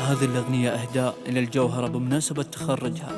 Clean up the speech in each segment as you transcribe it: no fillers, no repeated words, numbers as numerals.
هذه الأغنية إهداء إلى الجوهرة بمناسبة تخرجها.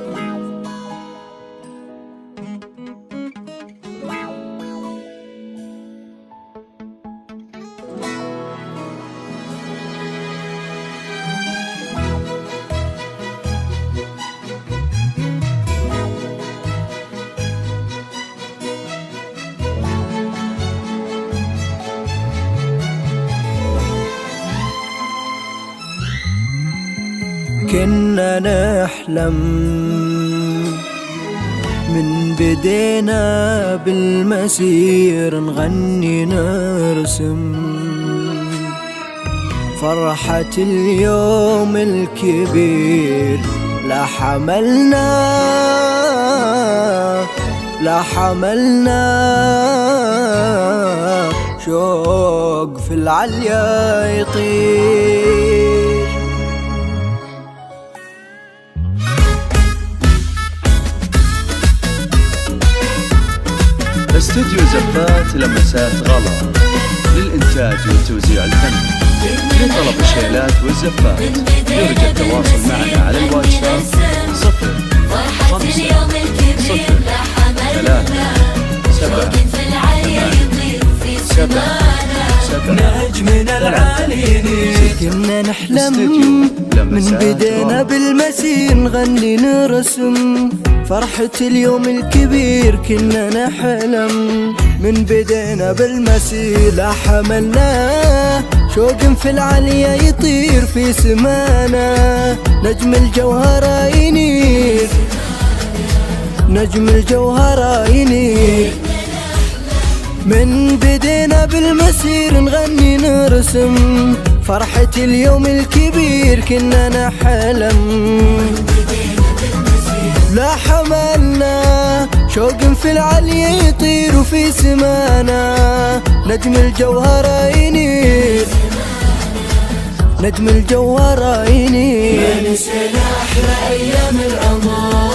كنا نحلم من بدينا بالمسير، نغني نرسم فرحة اليوم الكبير. لا حملنا شوق في العليا يطير. استوديو زفات لمسات غلا للإنتاج والتوزيع الفني. لطلب الشيلات والزفات يرجى التواصل معنا على الواتساب 0503 نجمنا العالي كنا نحلم من بدينا بالمسير، نغني نرسم فرحة اليوم الكبير. كنا نحلم من بدينا بالمسير، لا حملنا شوق في العليا يطير في سمانا. نجم الجوهرة ينير، نجم الجوهرة ينير. من بدينا بالمسير نغني نرسم فرحة اليوم الكبير. كنا نحلم لا حملنا شوق في العليا يطير وفي سمانا. نجم الجوهرة ينير، نجم الجوهرة ينير. ما نسينا أحلى أيام العمر،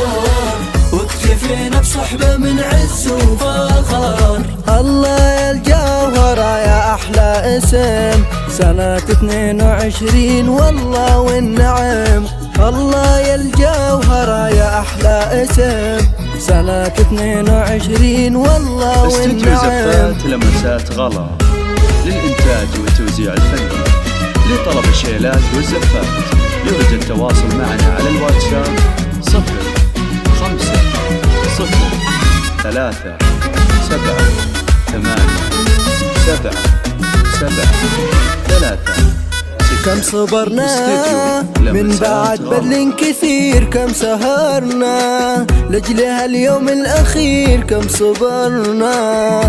واكتفينا بصحبة من عز وفخر. الله يا الجوهرة يا أحلى اسم، سنة 22 والله والنعم. الله يا الجوهرة يا أحلى اسم، سنة 22 والله والنعم. استوديو زفات لمسات غلا للإنتاج والتوزيع الفني. لطلب الشيلات والزفات يرجى التواصل معنا على الواتساب 0503 كم صبرنا من بعد بذل كثير، كم سهرنا لأجل هاليوم الأخير. كم صبرنا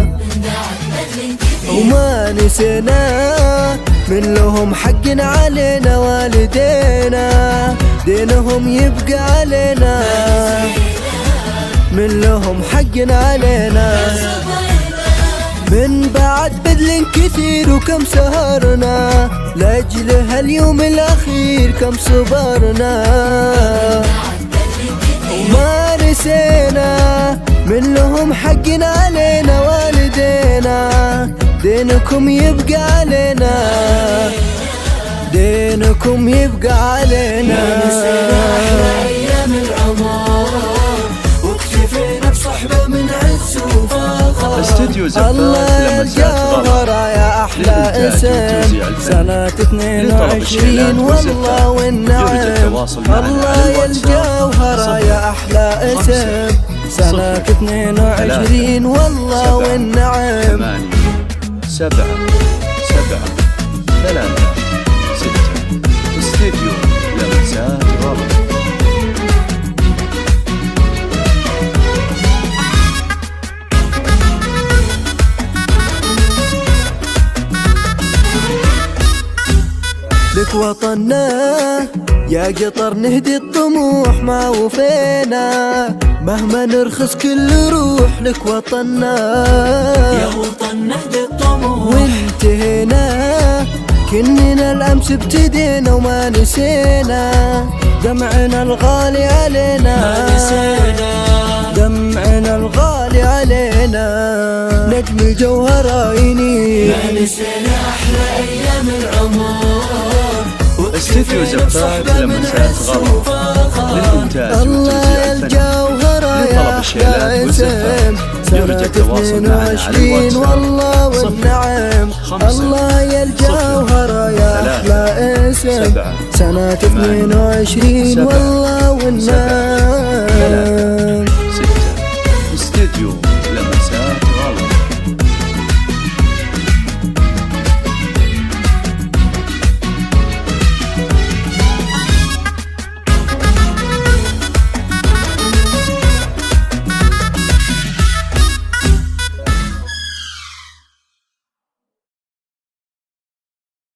وما نسينا من لهم حق علينا والدينا، دينهم يبقى علينا. من لهم حق علينا من بعد بذل كثير، وكم سهرنا لأجل هاليوم الأخير. كم صبرنا وما نسينا من لهم حق علينا والدينا، دينكم يبقى علينا، دينكم يبقى علينا. ما نسينا أحلى أيام العمر، واكتفينا بصحبة من عز وفخر. استوديو زفات لمسات غلا يا أحلى اسم، سنة 22 والله والنعم. الله يا الجوهرة يا أحلى اسم، سنة 22 والله والنعم. 7 3 6 استوديو لمسات غلا. لك وطننا يا قطر نهدي الطموح ما وفينا، مهما نرخص كل روح. لك وطننا يا وطن نهدي الطموح، وانتهينا كننا الأمس ابتدينا وما نسينا. دمعنا الغالي علينا، ما نسينا دمعنا الغالي علينا. نجم الجوهرة ينير، ما نسينا أحلى أيام العمر، استديو زفات لمسات غلا للإنتاج الله والتوزيع الفني. الجوهرة لطلب يا الشيلات اسم سنة 22 والله والنعم. الله يا الجوهرة يا أحلى اسم سنة 22 والله والنعم.